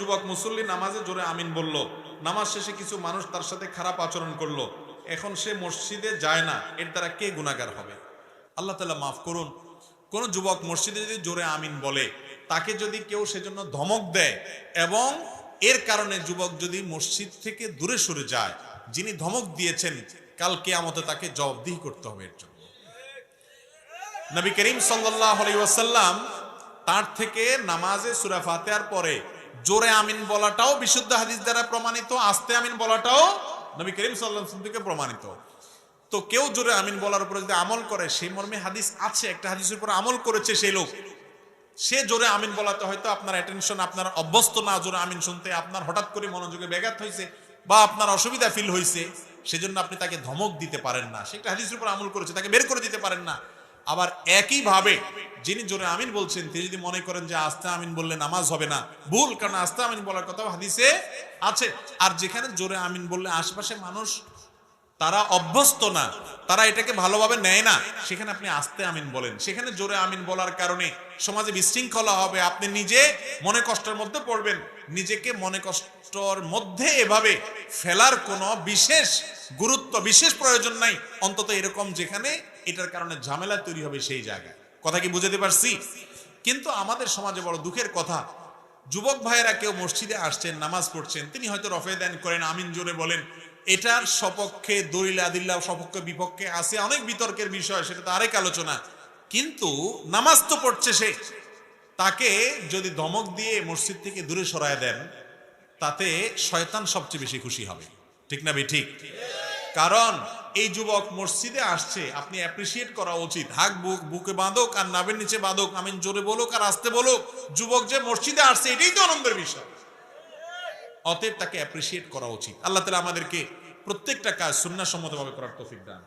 যুবক মুসল্লি নামাজে জোরে আমিন বলল, নামাজ শেষে কিছু মানুষ তার সাথে খারাপ আচরণ করলো, এখন সে মসজিদে যায় না, এর দ্বারা কে গুনাহগার হবে? আল্লাহ তাআলা মাফ করুন। কোন যুবক মসজিদে যদি জোরে আমিন বলে, তাকে যদি কেউ সেজন্য ধমক দেয় এবং এর কারণে যুবক যদি মসজিদ থেকে দূরে সরে যায়, যিনি ধমক দিয়েছেন কাল কিয়ামতে তাকে জবাবদিহি করতে হবে এর জন্য। নবী করিম সাল্লাল্লাহু আলাইহি ওয়াসাল্লাম তার থেকে নামাজে সূরা ফাতিহার পরে জোরে আমিন বলাটাও বিশুদ্ধ হাদিস দ্বারা প্রমাণিত, আস্তে আমিন বলাটাও নবী করিম সাল্লাল্লাহু আলাইহি ওয়াসাল্লাম থেকে প্রমাণিত। তো কেউ জোরে আমিন বলার উপরে যদি আমল করে, সেই মর্মে হাদিস আছে, একটা হাদিসের উপর আমল করেছে সেই লোক, সে জোরে আমিন বলাতে হয়তো আপনার অ্যাটেনশন, আপনার অভ্যস্ত না জোরে আমিন শুনতে, আপনার হঠাৎ করে মনোযোগে ব্যাঘাত হয়েছে বা আপনার অসুবিধা ফিল হয়েছে, সেজন্য আপনি তাকে ধমক দিতে পারেন না। সে একটা হাদিসের উপর আমল করেছে, তাকে বের করে দিতে পারেন না। আবার একইভাবে যিনি জোরে আমিন বলছেন তিনি যদি মনে করেন যে আস্তে আমিন বললে নামাজ হবে না, ভুল, কারণ আস্তে আমিন বলার কথাও হাদিসে আছে। আর যেখানে জোরে আমিন বললে আশেপাশে মানুষ তারা অভ্যস্ত না, তারা এটাকে ভালোভাবে নেয় না, সেখানে আপনি আস্তে আমিন বলেন। সেখানে জোরে আমিন বলার কারণে সমাজে বিশৃঙ্খলা হবে, আপনি নিজে মনে কষ্টের মধ্যে পড়বেন। নিজেকে মনে কষ্টর মধ্যে এভাবে ফেলার কোনো বিশেষ গুরুত্ব, বিশেষ প্রয়োজন নাই, অন্তত এরকম যেখানে এটার কারণে ঝামেলা তৈরি হবে সেই জায়গায়। কথা কি বুঝাতে পারছি? কিন্তু আমাদের সমাজে বড় দুঃখের কথা, যুবক ভাইয়েরা কেউ মসজিদে আসছেন, নামাজ পড়ছেন, তিনি হয়তো রফে দান করেন, আমিন জোরে বলেন, এটার সপক্ষে দলিল আদিল্লাহ সপক্ষে বিপক্ষে আছে, অনেক বিতর্কের বিষয়, সেটা তো আরেক আলোচনা। কিন্তু নামাজ তো পড়ছে সে, তাকে যদি ধমক দিয়ে মসজিদ থেকে দূরে সরায় দেন, তাতে শয়তান সবচেয়ে বেশি খুশি হবে। ঠিক না ঠিক? কারণ এই যুবক মসজিদে আসছে, আপনি অ্যাপ্রিসিয়েট করা উচিত। হাক বুকে বাঁধুক আর নাভের নিচে বাঁধুক, আমিন জোরে বলুক আর আস্তে বলুক, যুবক যে মসজিদে আসছে এটাই তো আনন্দের বিষয়। অতএব তাকে অ্যাপ্রিসিয়েট করা উচিত। আল্লাহ তাআলা আমাদেরকে প্রত্যেকটা কাজ সুন্নাহসম্মতভাবে করার তৌফিক দান।